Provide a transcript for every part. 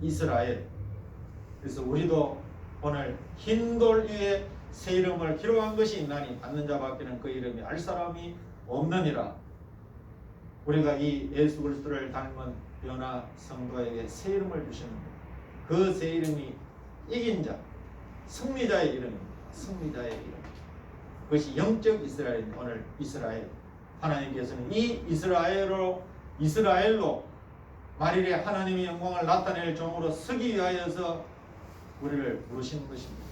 이스라엘. 그래서 우리도 오늘 흰 돌 위에 새 이름을 기록한 것이 있나니 받는 자밖에는 그 이름이 알 사람이 없느니라. 우리가 이 예수 그리스도를 닮은 변화 성도에게 새 이름을 주시는데 그 새 이름이 이긴 자, 승리자의 이름입니다. 승리자의 이름. 그것이 영적 이스라엘입니다. 오늘 이스라엘. 하나님께서는 이 이스라엘로 만일에 하나님의 영광을 나타낼 종으로 서기 위하여서 우리를 부르신 것입니다.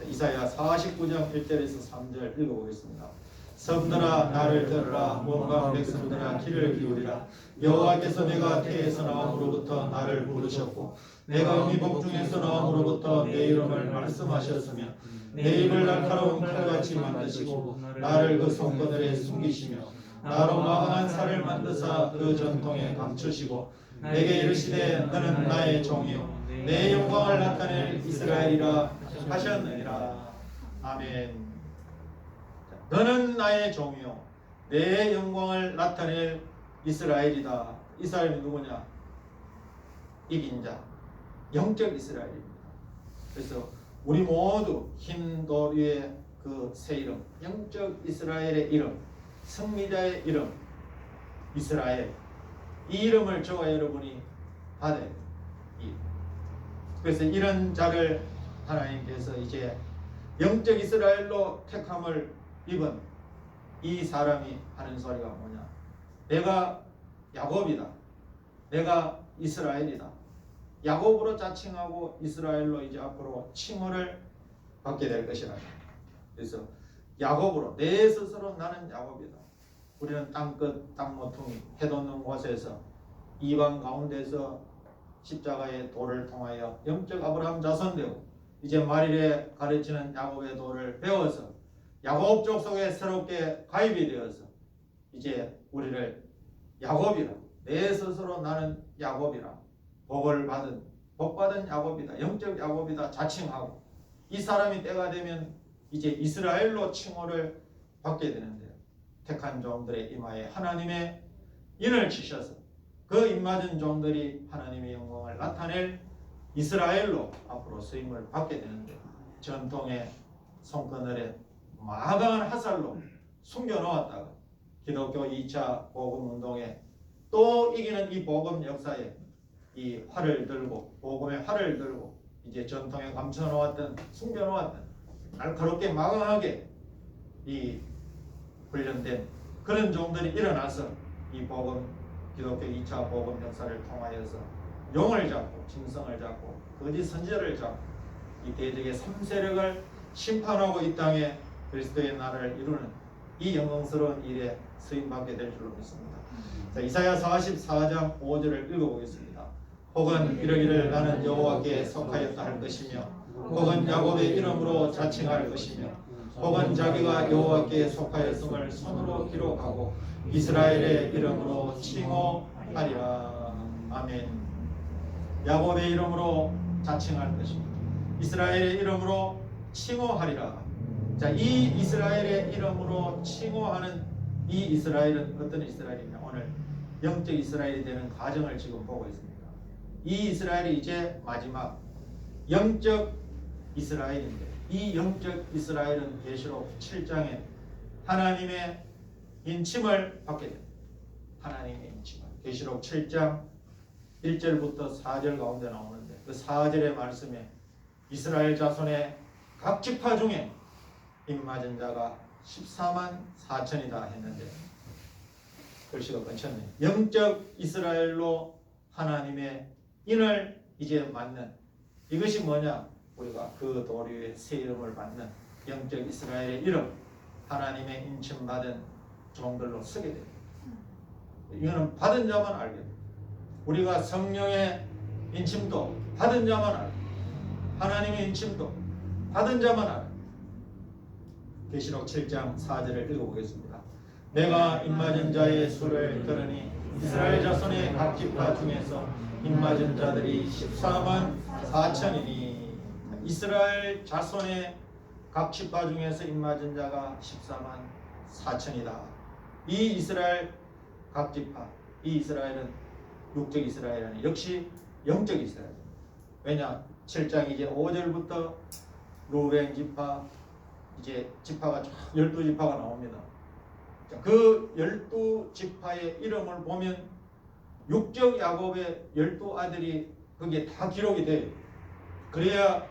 이사야 49장 1절에서 3절 읽어보겠습니다. 섬들아 나를 들으라. 모압 백성들아 귀를 기울이라. 여호와께서 내가 태에서 나옴으로부터 나를 부르셨고 내가 미복 중에서 나옴으로부터 내 이름을 말씀하셨으며 내 입을 날카로운 칼같이 만드시고 나를 그 손바닥에 숨기시며 나로 마땅한 살을 만드사 그 전통에 감추시고 내게 이르시되 너는 나의 종이요 내 영광을 나타낼 이스라엘이라 하셨느니라. 아멘. 너는 나의 종이요 내 영광을 나타낼 이스라엘이다. 이스라엘이 누구냐? 이긴 자, 영적 이스라엘입니다. 그래서 우리 모두 흰 돌 위에 그 새 이름, 영적 이스라엘의 이름, 승리자의 이름, 이스라엘. 이 이름을 저와 여러분이 받아야 돼요. 그래서 이런 자를 하나님께서 이제 영적 이스라엘로 택함을 입은 이 사람이 하는 소리가 뭐냐? 내가 야곱이다. 내가 이스라엘이다. 야곱으로 자칭하고 이스라엘로 이제 앞으로 칭호를 받게 될 것이라. 그래서 야곱으로 내 스스로 나는 야곱이다. 우리는 땅끝 땅모퉁이 해돋는 곳에서 이방 가운데서 십자가의 도를 통하여 영적 아브라함 자손되고 이제 말일에 가르치는 야곱의 도를 배워서 야곱 족속에 새롭게 가입이 되어서 이제 우리를 야곱이라, 내 스스로 나는 야곱이라, 복받은 야곱이다, 영적 야곱이다 자칭하고 이 사람이 때가 되면 이제 이스라엘로 칭호를 받게 되는데요. 택한 종들의 이마에 하나님의 인을 치셔서 그 입맞은 종들이 하나님의 영광을 나타낼 이스라엘로 앞으로 쓰임을 받게 되는데 전통의 손그늘에 마강한 화살로 숨겨놓았다가 기독교 2차 복음운동에 또 이기는 이 복음 역사에 이 활을 들고 복음의 활을 들고 이제 전통에 감춰놓았던 숨겨놓았던 날카롭게 마강하게 이 훈련된 그런 종들이 일어나서 이 복음 기독교 2차 복음 역사를 통하여서 용을 잡고 짐승을 잡고 거짓 선지자를 잡고 이 대적의 3세력을 심판하고 이 땅에 그리스도의 나라를 이루는 이 영광스러운 일에 쓰임받게 될 줄로 믿습니다. 자, 이사야 44장 5절을 읽어보겠습니다. 혹은 이르기를 나는 여호와께 속하였다 할 것이며 혹은 야곱의 이름으로 자칭할 것이며 혹은 자기가 여호와께 속하였음을 손으로 기록하고 이스라엘의 이름으로 칭호하리라. 아멘. 야곱의 이름으로 자칭할 것이며 이스라엘의 이름으로 칭호하리라. 자, 이 이스라엘의 이름으로 칭호하는 이 이스라엘은 어떤 이스라엘이냐? 오늘 영적 이스라엘이 되는 과정을 지금 보고 있습니다. 이 이스라엘이 이제 마지막 영적 이스라엘인데 이 영적 이스라엘은 계시록 7장에 하나님의 인침을 받게 됩니다. 하나님의 인침을. 계시록 7장 1절부터 4절 가운데 나오는데 그 4절의 말씀에 이스라엘 자손의 각 지파 중에 입맞은 자가 14만 4천이다 했는데 글씨가 끊쳤네요. 영적 이스라엘로 하나님의 인을 이제 맞는 이것이 뭐냐? 우리가 그 도리의 새 이름을 받는 영적 이스라엘의 이름 하나님의 인침받은 종들로 쓰게 됩니다. 이거는 받은 자만 알게 됩니다. 우리가 성령의 인침도 받은 자만 알게 됩니다. 하나님의 인침도 받은 자만 알게 됩니다. 계시록 7장 4절을 읽어보겠습니다. 내가 입맞은 자의 수를 들으니 이스라엘 자손의 각 지파 중에서 입맞은 자들이 14만 4천이니 이스라엘 자손의 각 지파 중에서 입맞은 자가 14만 4천이다. 이 이스라엘 각 지파, 이 이스라엘은 육적 이스라엘이 아니 역시 영적 이스라엘. 왜냐? 7장 이제 5절부터 루벤 지파 이제 지파가 12지파가 나옵니다. 그 12지파의 이름을 보면 육적 야곱의 12아들이 거기에 다 기록이 돼요. 그래야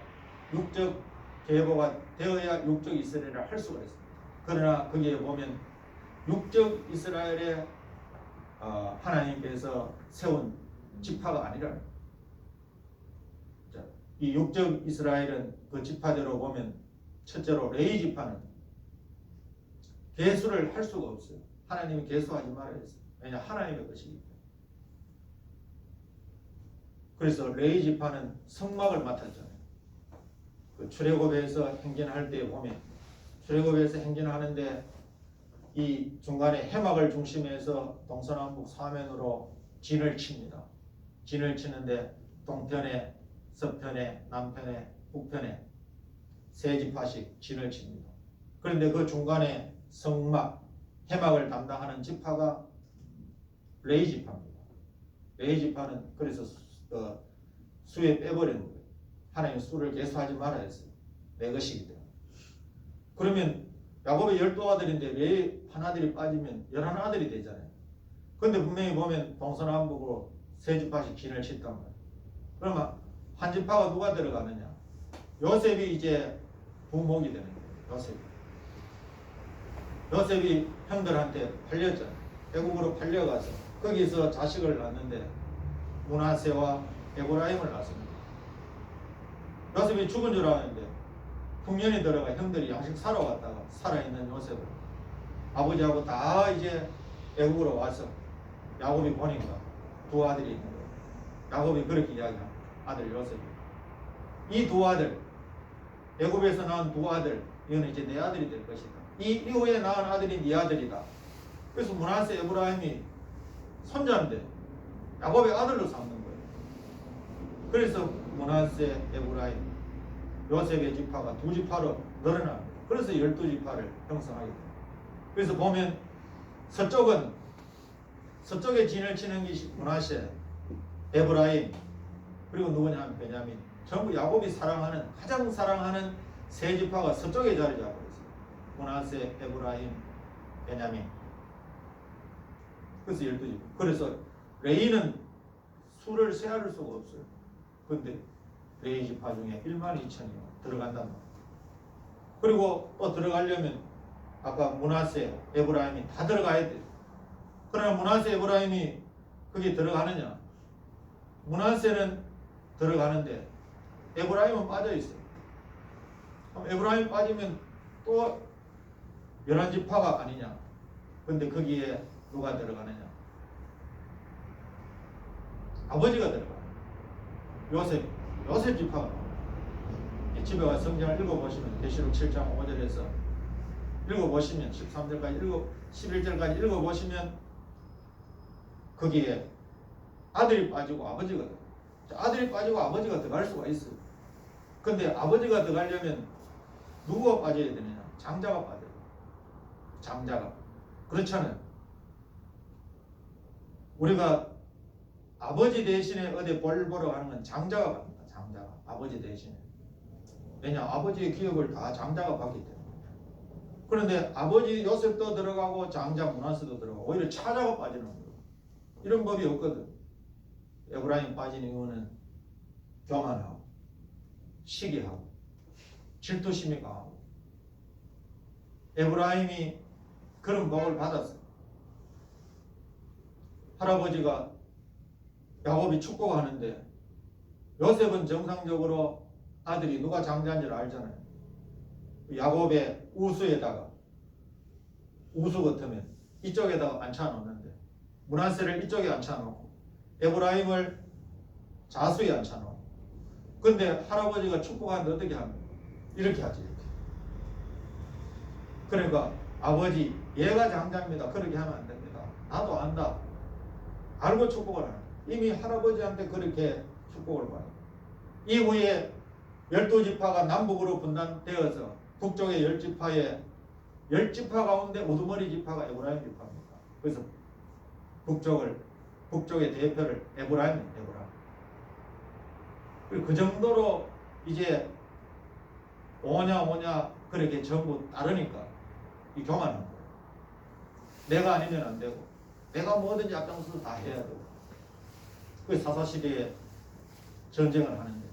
육적 계보가 되어야 육적 이스라엘을 할 수가 있습니다. 그러나 거기에 보면 육적 이스라엘의 하나님께서 세운 지파가 아니라는 거예요. 이 육적 이스라엘은 그 지파대로 보면 첫째로 레위 지파는 계수를 할 수가 없어요. 하나님이 계수하지 말아야 했어요. 왜냐? 하나님의 것이기 때문에. 그래서 레위 지파는 성막을 맡았잖아요. 그 출애굽에서 행진할 때 보면 출애굽에서 행진하는데 이 중간에 해막을 중심해서 동서남북 사면으로 진을 칩니다. 진을 치는데 동편에 서편에 남편에 북편에 세 지파씩 진을 칩니다. 그런데 그 중간에 성막 해막을 담당하는 지파가 레위 지파입니다. 레위 지파는 그래서 수에 빼버리는 거예요. 하나님 수를 계수하지 말아야 했어요. 내 것이기 때문에. 그러면 야곱의 12아들인데 레위 하나들이 빠지면 11아들이 되잖아요. 그런데 분명히 보면 동서남북으로 세 지파씩 진을 쳤단 말이에요. 그러면 한 지파가 누가 들어가느냐? 요셉이 이제 부목이 되는 거예요. 요셉이 형들한테 팔렸잖아요. 애국으로 팔려가서 거기서 자식을 낳는데 므낫세와 에브라임을 낳습니다. 요셉이 죽은 줄 알았는데 풍년이 들어가 형들이 양식 사러 갔다가 살아있는 요셉을 아버지하고 다 이제 애국으로 와서 야곱이 보니까 두 아들이 있는 거예요. 야곱이 그렇게 이야기합니다. 아들 요셉이. 이 두 아들, 애굽에서 낳은 두 아들, 이거는 이제 내 아들이 될 것이다. 이 이후에 낳은 아들이 네 아들이다. 그래서 므낫세 에브라임이 손자인데 야곱의 아들로 삼는 거예요. 그래서 므낫세 에브라임 요셉의 지파가 두 지파로 늘어납니다. 그래서 12지파를 형성하게 됩니다. 그래서 보면 서쪽에 진을 치는 것이 므낫세, 에브라임, 그리고 누구냐 하면 베냐민. 전부 야곱이 가장 사랑하는 세 지파가 서쪽에 자리 잡고 있어요. 므낫세, 에브라임, 베냐민. 그래서 12지파. 그래서 레위는 수를 세할 수가 없어요. 그런데 레위 지파 중에 12,000이 들어간단 말이에요. 그리고 또 들어가려면 아까 므낫세, 에브라임이 다 들어가야 돼요. 그러나 므낫세, 에브라임이 거기 들어가느냐? 므낫세는 들어가는데 에브라임은 빠져 있어요. 그럼 에브라임 빠지면 또 11지파가 아니냐? 근데 거기에 누가 들어가느냐? 아버지가 들어가요. 요셉 지파가 나옵니다. 집에 와서 성경을 읽어보시면 계시록 7장 5절에서 읽어보시면 13절까지 11절까지 읽어보시면 거기에 아들이 빠지고 아버지가 들어가요. 아들이 빠지고 아버지가 들어갈 수가 있어요. 근데 아버지가 들어가려면 누구가 빠져야 되느냐? 장자가 빠져요. 장자가. 그렇잖아요. 우리가 아버지 대신에 어디 볼 보러 가는 건 장자가 받습니다. 장자가. 아버지 대신에. 왜냐? 아버지의 기업을 다 장자가 받기 때문에. 그런데 아버지 요셉도 들어가고 장자 므낫세도 들어가고 오히려 차자가 빠지는 거예요. 이런 법이 없거든. 에브라임 빠진 이유는 교만하고 시기하고 질투심이 강하고 에브라임이 그런 복을 받았어요. 할아버지가 야곱이 축복하는데 요셉은 정상적으로 아들이 누가 장자인 줄 알잖아요. 야곱의 우수에다가 우수 같으면 이쪽에다가 앉혀놓는데 므낫세를 이쪽에 앉혀놓고 에브라임을 자수에 앉혀놓고 근데 할아버지가 축복하는데 어떻게 합니까? 이렇게 하지. 이렇게. 그러니까 아버지 얘가 장자입니다. 그렇게 하면 안 됩니다. 나도 안다. 알고 축복을 하는 이미 할아버지한테 그렇게 축복을 받아요. 이후에 12지파가 남북으로 분단되어서 북쪽의 10지파에 10지파 가운데 우두머리 지파가 에브라임 지파입니다. 그래서 북쪽의 대표를 에브라임. 그리고 그 정도로 이제 오냐 그렇게 전부 따르니까 이 교만한 거예요. 내가 아니면 안 되고 내가 뭐든지 앞장서서 다 해야 되고. 그 사사시대에 전쟁을 하는데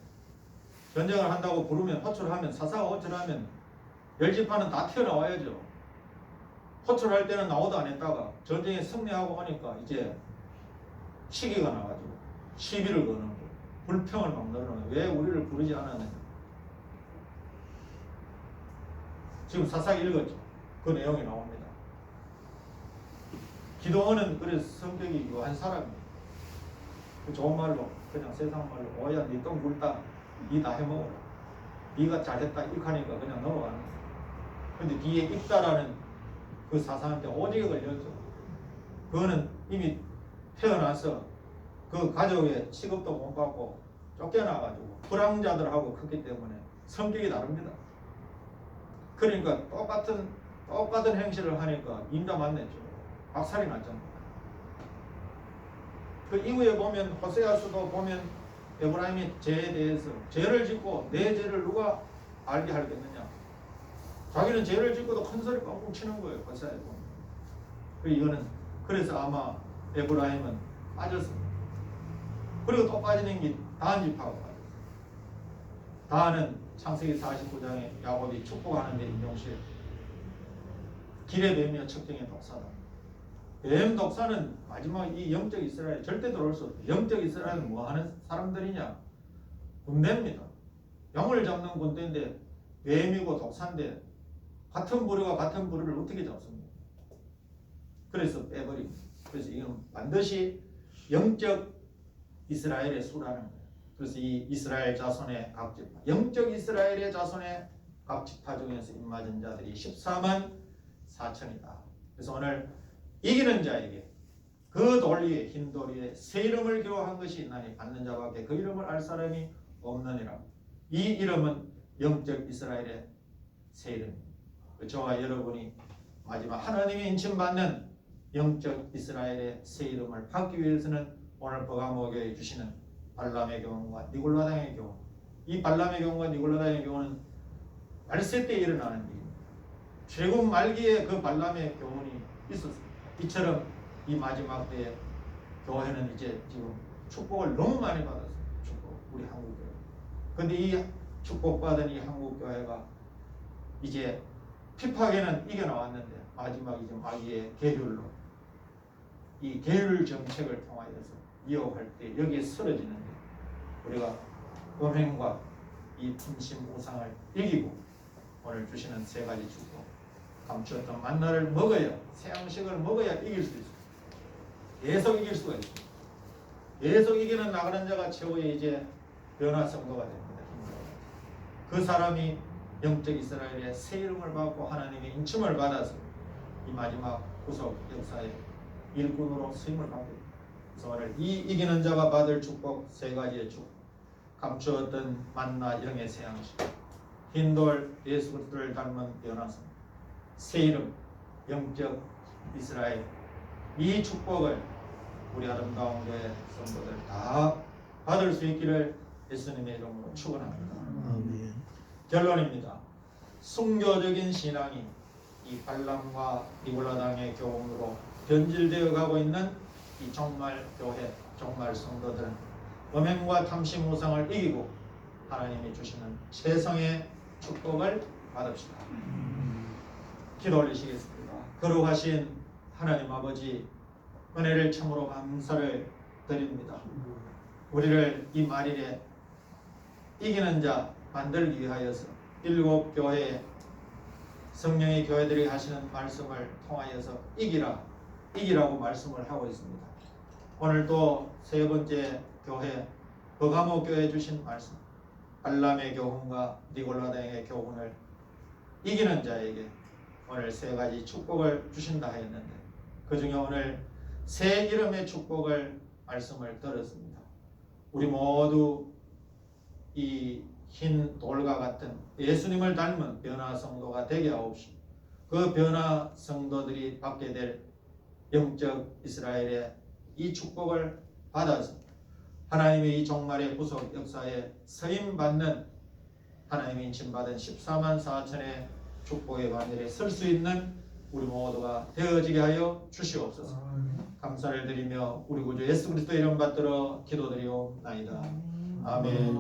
전쟁을 한다고 부르면 호출하면 사사가 호출하면 열지파는 다 튀어나와야죠. 호출할 때는 나오도 안 했다가 전쟁에 승리하고 하니까 이제 시기가 나가지고 시비를 거는 거예요. 불평을 막 늘어나는 거예요. 왜 우리를 부르지 않았느냐. 지금 사사기 읽었죠. 그 내용이 나옵니다. 기도원은 그래서 성격이 한 사람이에요. 좋은 말로 그냥 세상 말로 오야 니 똥 굴다 니 다 해먹어라. 니가 잘했다 이렇게 하니까 그냥 넘어가는 거예요. 근데 뒤에 입다라는 그 사사한테 오지게 걸렸죠. 그거는 이미 태어나서 그 가족의 취급도 못 받고 쫓겨나가지고 불황자들하고 컸기 때문에 성격이 다릅니다. 그러니까 똑같은 행실을 하니까 인자 만났죠. 박살이 났잖아요. 그 이후에 보면 호세아서도 보면 에브라임이 죄에 대해서 죄를 짓고 내 죄를 누가 알게 하겠느냐. 자기는 죄를 짓고도 큰 소리 뻥뻥 치는 거예요. 호세아에 보면. 이거는 그래서 아마 에브라임은 빠졌습니다. 그리고 또 빠지는 게 다한 지파가 빠졌어요. 다한은 창세기 49장에 야곱이 축복하는데 인용시에 길에 뱀이여 척경의 독사다. 뱀 독사는 마지막 이 영적 이스라엘 절대 들어올 수 없어요. 영적 이스라엘은 뭐 하는 사람들이냐? 군대입니다. 영을 잡는 군대인데 뱀이고 독사인데 같은 부류가 같은 부류를 어떻게 잡습니까? 그래서 빼버립니다. 그래서 이건 반드시 영적 이스라엘의 수라는 거예요. 그래서 이 이스라엘 자손의 각 지파, 영적 이스라엘의 자손의 각 지파 중에서 입맞은 자들이 14만 4천이다. 그래서 오늘 이기는 자에게 그 돌 위에 흰 돌 위에 새 이름을 기록한 것이 있나니 받는 자밖에 그 이름을 알 사람이 없느니라. 이 이름은 영적 이스라엘의 새 이름입니다. 저와 여러분이 마지막 하나님의 인침받는 영적 이스라엘의 새 이름을 받기 위해서는 오늘 버가모교에 주시는 발람의 경우와 니골라당의 경우, 이 발람의 경우와 니골라당의 경우는 말세 때 일어나는 일입니다. 최고 말기에 그 발람의 교훈이 있었습니다. 이처럼 이 마지막 때에 교회는 이제 지금 축복을 너무 많이 받았어요. 축복, 우리 한국교회. 근데 이 축복받은 이 한국교회가 이제 핍박에는 이겨나왔는데 마지막 이제 마귀의 계율로 이 계율 정책을 통하여서 이어갈 때 여기에 쓰러지는데 우리가 음행과 이 틈심 우상을 이기고 오늘 주시는 세 가지 축복, 감추었던 만나를 먹어야, 새 양식을 먹어야 이길 수 있습니다. 계속 이길 수가 있습니다. 계속 이기는 나가는 자가 최후의 이제 변화 성도가 됩니다. 그 사람이 영적 이스라엘의 새 이름을 받고 하나님의 인침을 받아서 이 마지막 구속 역사의 일꾼으로 쓰임을 받게 됩니다. 그래서 오늘 이 이기는 자가 받을 축복 세 가지의 축복, 감추었던 만나 영의 새 양식, 흰돌 예수 그리스도를 닮은 변화성, 새 이름 영적 이스라엘, 이 축복을 우리 아름다운 교회 성도들 다 받을 수 있기를 예수님의 이름으로 축원합니다. 아멘. 결론입니다. 순교적인 신앙이 이 발람과 니골라당의 교훈으로 변질되어 가고 있는 이 종말 교회, 종말 성도들은 음행과 탐심 우상을 이기고 하나님이 주시는 최성의 축복을 받읍시다. 기도 올리시겠습니다. 거룩하신 하나님 아버지, 은혜를 참으로 감사를 드립니다. 우리를 이 말일에 이기는 자 만들기 위하여서 일곱 교회에 성령의 교회들이 하시는 말씀을 통하여서 이기라고 말씀을 하고 있습니다. 오늘 또 세 번째 교회 버가모 교회에 주신 말씀, 발람의 교훈과 니골라당의 교훈을 이기는 자에게 오늘 세 가지 축복을 주신다 했는데 그 중에 오늘 새 이름의 축복을 말씀을 들었습니다. 우리 모두 이 흰 돌과 같은 예수님을 닮은 변화 성도가 되게 하옵시고 그 변화 성도들이 받게 될 영적 이스라엘의 이 축복을 받아서 하나님의 이 종말의 구속 역사에 서임받는 하나님의 인침받은 14만 4천의 축복의 반열에 설 수 있는 우리 모두가 되어지게 하여 주시옵소서. 감사를 드리며 우리 구주 예수 그리스도 이름 받들어 기도드리옵나이다. 아멘.